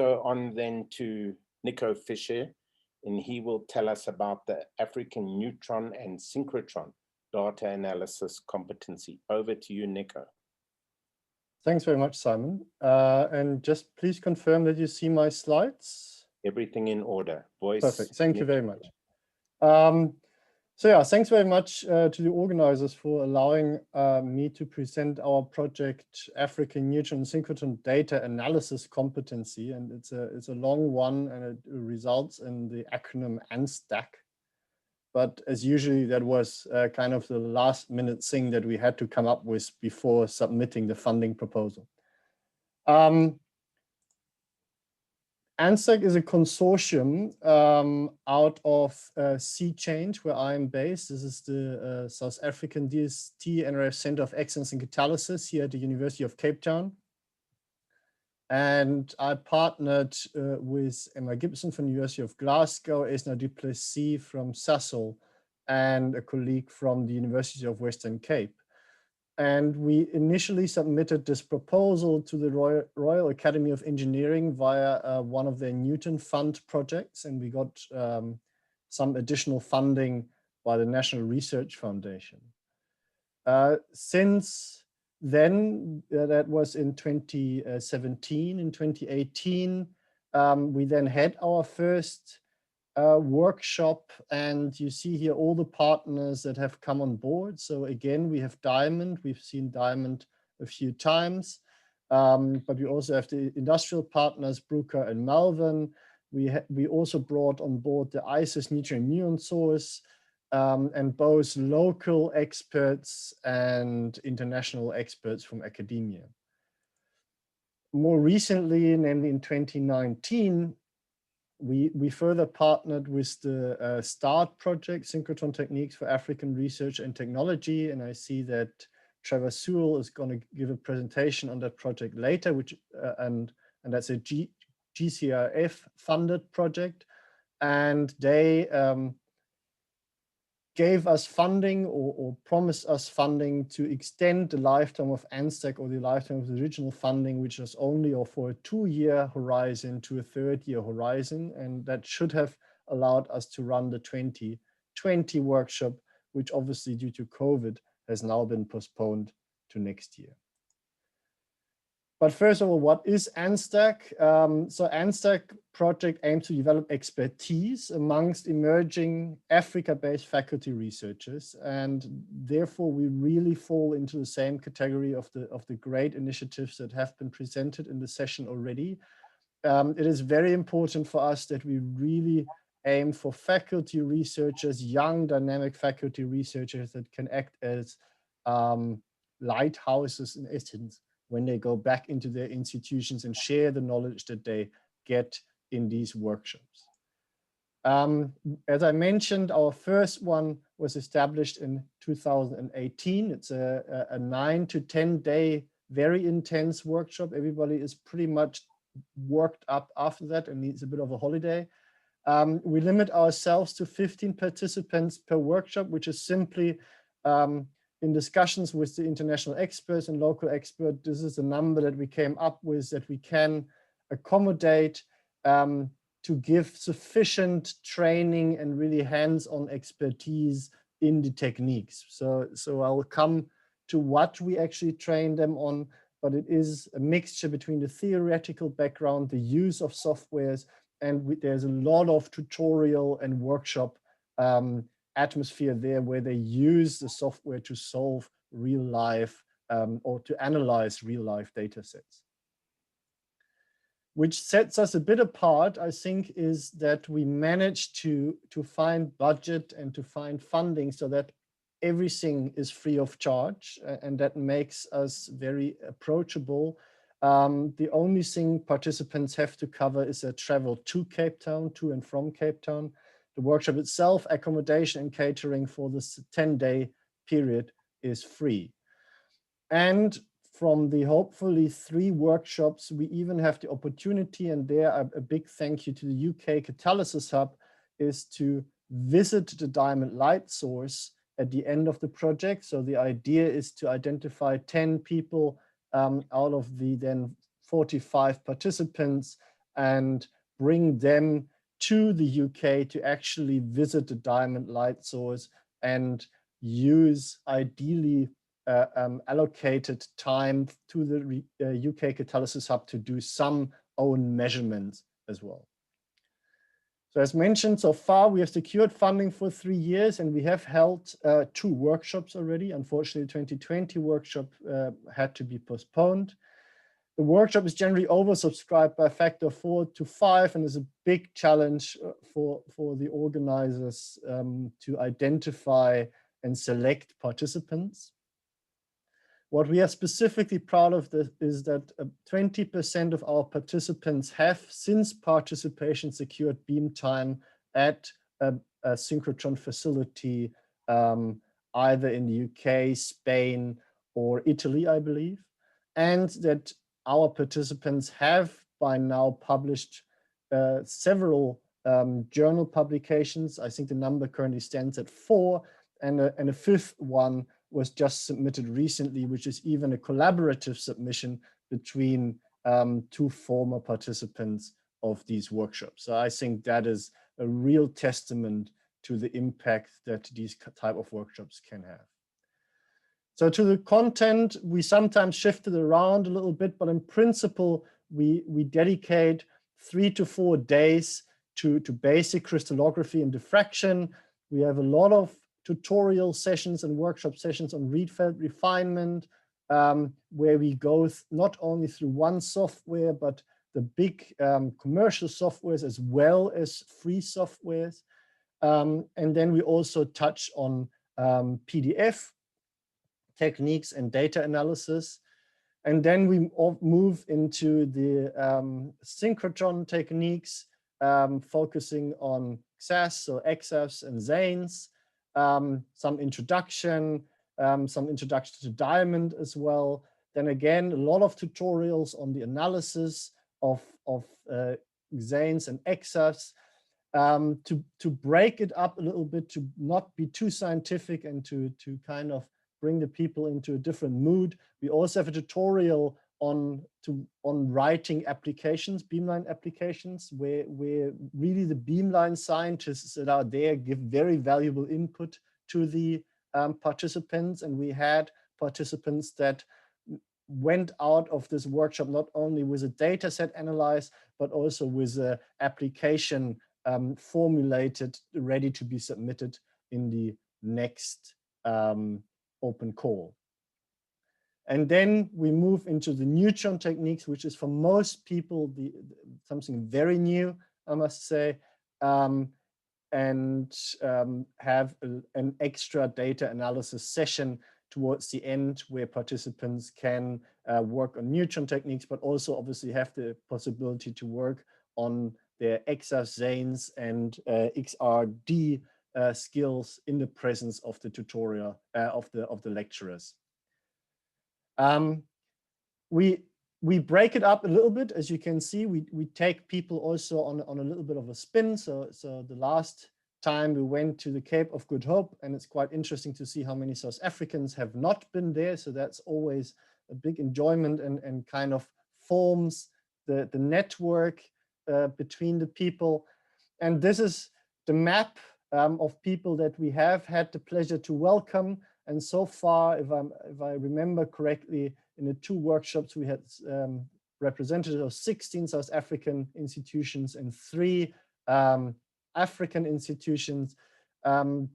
go on then to NICO Fischer, and he will tell us about the African Neutron and Synchrotron data analysis competency. Over to you, NICO. Thanks very much, Simon. And just please confirm that you see my slides. Everything in order. Voice. Perfect. Thank you very much. So yeah, thanks very much to the organizers for allowing me to present our project African Neutron Synchrotron Data Analysis Competency. And it's a long one, and it results in the acronym ANSDAC. But as usually, that was kind of the last minute thing that we had to come up with before submitting the funding proposal. ANSDAC is a consortium out of Sea Change, where I am based. This is the South African DST NRF Center of Excellence in Catalysis here at the University of Cape Town. And I partnered with Emma Gibson from the University of Glasgow, Esna Duplessis from Sasol, and a colleague from the University of Western Cape. And we initially submitted this proposal to the Royal Academy of Engineering via one of their Newton Fund projects, and we got some additional funding by the National Research Foundation. Since then, that was in 2017. In 2018, we then had our first workshop, and you see here all the partners that have come on board. So again, we have Diamond. We've seen Diamond a few times, but we also have the industrial partners, Bruker and Malvern. We also brought on board the ISIS neutron muon source, and both local experts and international experts from academia. More recently, namely in 2019, we further partnered with the START project, Synchrotron Techniques for African Research and Technology, and I see that Trevor Sewell is going to give a presentation on that project later, which and that's a GCRF funded project, and they gave us funding or promised us funding to extend the lifetime of ANSDAC, or the lifetime of the original funding, which was only for a 2-year horizon to a 3rd-year horizon. And that should have allowed us to run the 2020 workshop, which obviously due to COVID has now been postponed to next year. But first of all, what is ANSDAC? So ANSDAC project aims to develop expertise amongst emerging Africa-based faculty researchers, and therefore we really fall into the same category of the great initiatives that have been presented in the session already. It is very important for us that we really aim for faculty researchers, young dynamic faculty researchers that can act as lighthouses in essence when they go back into their institutions and share the knowledge that they get in these workshops. As I mentioned, our first one was established in 2018. It's a 9 to 10 day, very intense workshop. Everybody is pretty much worked up after that and needs a bit of a holiday. We limit ourselves to 15 participants per workshop, which is simply in discussions with the international experts and local experts. This is the number that we came up with that we can accommodate to give sufficient training and really hands-on expertise in the techniques. So I'll come to what we actually train them on, but it is a mixture between the theoretical background, the use of softwares, and there's a lot of tutorial and workshop atmosphere there where they use the software to solve real life or to analyze real life data sets. Which sets us a bit apart, I think, is that we managed to find budget and to find funding so that everything is free of charge, and that makes us very approachable. The only thing participants have to cover is their travel to Cape Town, to and from Cape Town. The workshop itself, accommodation and catering for this 10-day period is free. And from the hopefully 3 workshops, we even have the opportunity, and there a big thank you to the UK Catalysis Hub, is to visit the diamond light source at the end of the project. So the idea is to identify 10 people out of the then 45 participants and bring them to the UK to actually visit the diamond light source and use ideally allocated time to the UK Catalysis Hub to do some own measurements as well. So as mentioned, so far we have secured funding for 3 years, and we have held 2 workshops already. Unfortunately, the 2020 workshop had to be postponed. The workshop is generally oversubscribed by a factor of 4 to 5, and is a big challenge for the organizers to identify and select participants. What we are specifically proud of is that 20% of our participants have, since participation, secured beam time at a synchrotron facility, either in the UK, Spain, or Italy, I believe, and that our participants have by now published several journal publications. I think the number currently stands at 4, and a 5th one was just submitted recently, which is even a collaborative submission between 2 former participants of these workshops. So I think that is a real testament to the impact that these type of workshops can have. So to the content, we sometimes shifted around a little bit, but in principle, we dedicate 3 to 4 days to basic crystallography and diffraction. We have a lot of tutorial sessions and workshop sessions on Rietveld refinement, where we go not only through one software, but the big commercial softwares as well as free softwares. And then we also touch on PDF techniques and data analysis. And then we move into the synchrotron techniques, focusing on XAS, so XFs and XANES, some introduction to diamond as well. Then again, a lot of tutorials on the analysis of XANES and XFs, to break it up a little bit, to not be too scientific and to kind of bring the people into a different mood. We also have a tutorial on writing applications, beamline applications, where really the beamline scientists that are there give very valuable input to the participants. And we had participants that went out of this workshop not only with a data set analyzed, but also with an application formulated, ready to be submitted in the next open call. And then we move into the neutron techniques, which is for most people something very new, I must say, and have an extra data analysis session towards the end, where participants can work on neutron techniques, but also obviously have the possibility to work on their XF XANES and XRD skills in the presence of the tutorial of the lecturers. We break it up a little bit. As you can see, we take people also on a little bit of a spin. So the last time we went to the Cape of Good Hope, and it's quite interesting to see how many South Africans have not been there. So that's always a big enjoyment and kind of forms the network between the people. And this is the map of people that we have had the pleasure to welcome. And so far, if I remember correctly, in the 2 workshops, we had representatives of 16 South African institutions and 3 African institutions.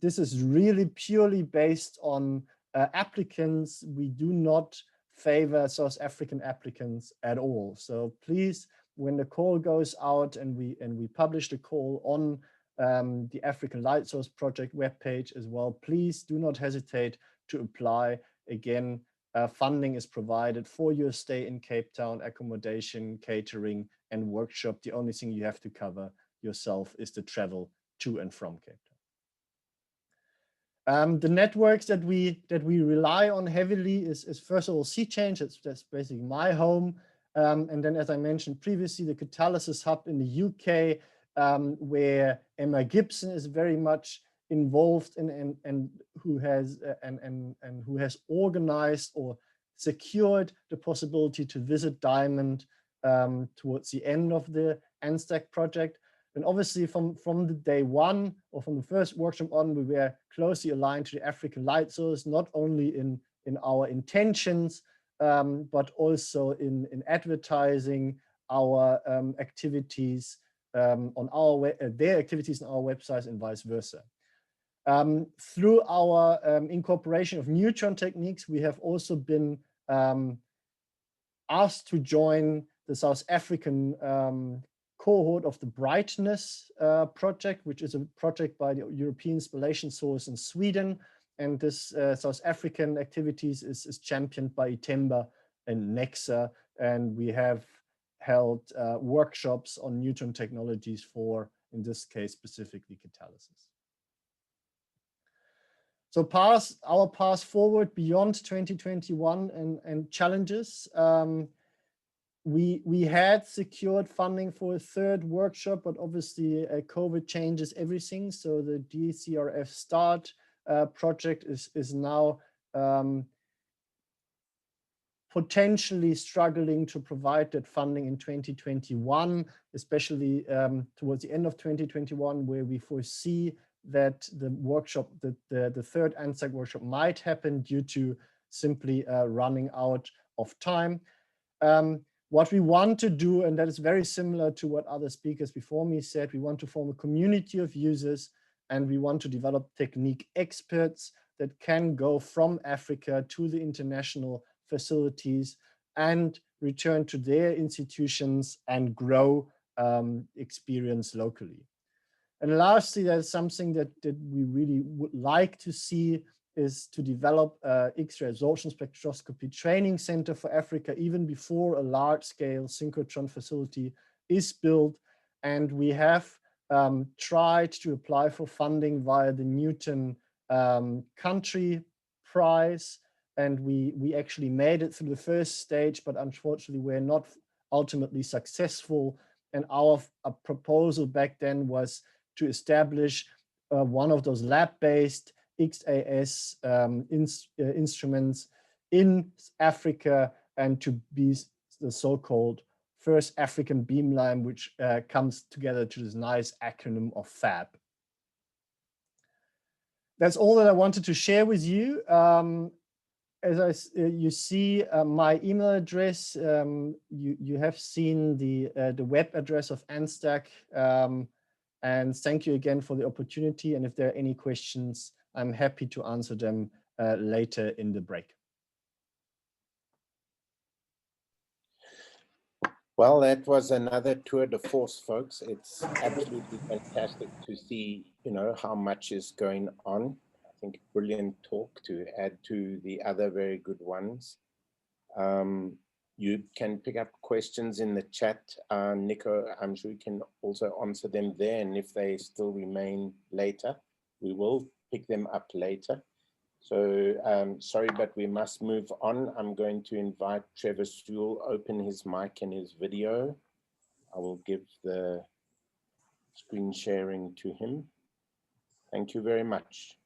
This is really purely based on applicants. We do not favor South African applicants at all. So please, when the call goes out and we publish the call on the African Light Source Project webpage as well, please do not hesitate to apply. Again, funding is provided for your stay in Cape Town, accommodation, catering, and workshop. The only thing you have to cover yourself is the travel to and from Cape Town. The networks that we rely on heavily is first of all C-Change. That's basically my home. And then, as I mentioned previously, the Catalysis Hub in the UK, where Emma Gibson is very much involved in and who has organized or secured the possibility to visit Diamond towards the end of the ANSDAC project. And obviously from the day one, or from the first workshop on, we were closely aligned to the African light source, not only in our intentions, but also in advertising our activities on our their activities on our websites and vice versa. Through our incorporation of neutron techniques, we have also been asked to join the South African cohort of the Brightness project, which is a project by the European Spallation Source in Sweden. And this South African activities is championed by ITEMBA and NEXA. And we have held workshops on neutron technologies for, in this case, specifically catalysis. So our path forward beyond 2021 and challenges. We had secured funding for a third workshop, but obviously COVID changes everything. So the DCRF START project is now potentially struggling to provide that funding in 2021, especially towards the end of 2021, where we foresee that the workshop, the third ANSDAC workshop might happen due to simply running out of time. What we want to do, and that is very similar to what other speakers before me said, we want to form a community of users, and we want to develop technique experts that can go from Africa to the international facilities and return to their institutions and grow experience locally. And lastly, there's something that we really would like to see is to develop X-ray absorption spectroscopy training center for Africa, even before a large-scale synchrotron facility is built. And we have tried to apply for funding via the Newton country prize. And we actually made it through the first stage, but unfortunately we're not ultimately successful. And our proposal back then was to establish one of those lab-based XAS instruments in Africa, and to be the so-called first African beamline, which comes together to this nice acronym of FAB. That's all that I wanted to share with you. As you see my email address, you have seen the web address of ANSDAC, and thank you again for the opportunity. And if there are any questions, I'm happy to answer them later in the break. Well, that was another tour de force, folks. It's absolutely fantastic to see, you know, how much is going on. I think brilliant talk to add to the other very good ones. You can pick up questions in the chat. Nico, I'm sure you can also answer them there. And if they still remain later, we will pick them up later. So sorry, but we must move on. I'm going to invite Trevor Sewell, open his mic and his video. I will give the screen sharing to him. Thank you very much.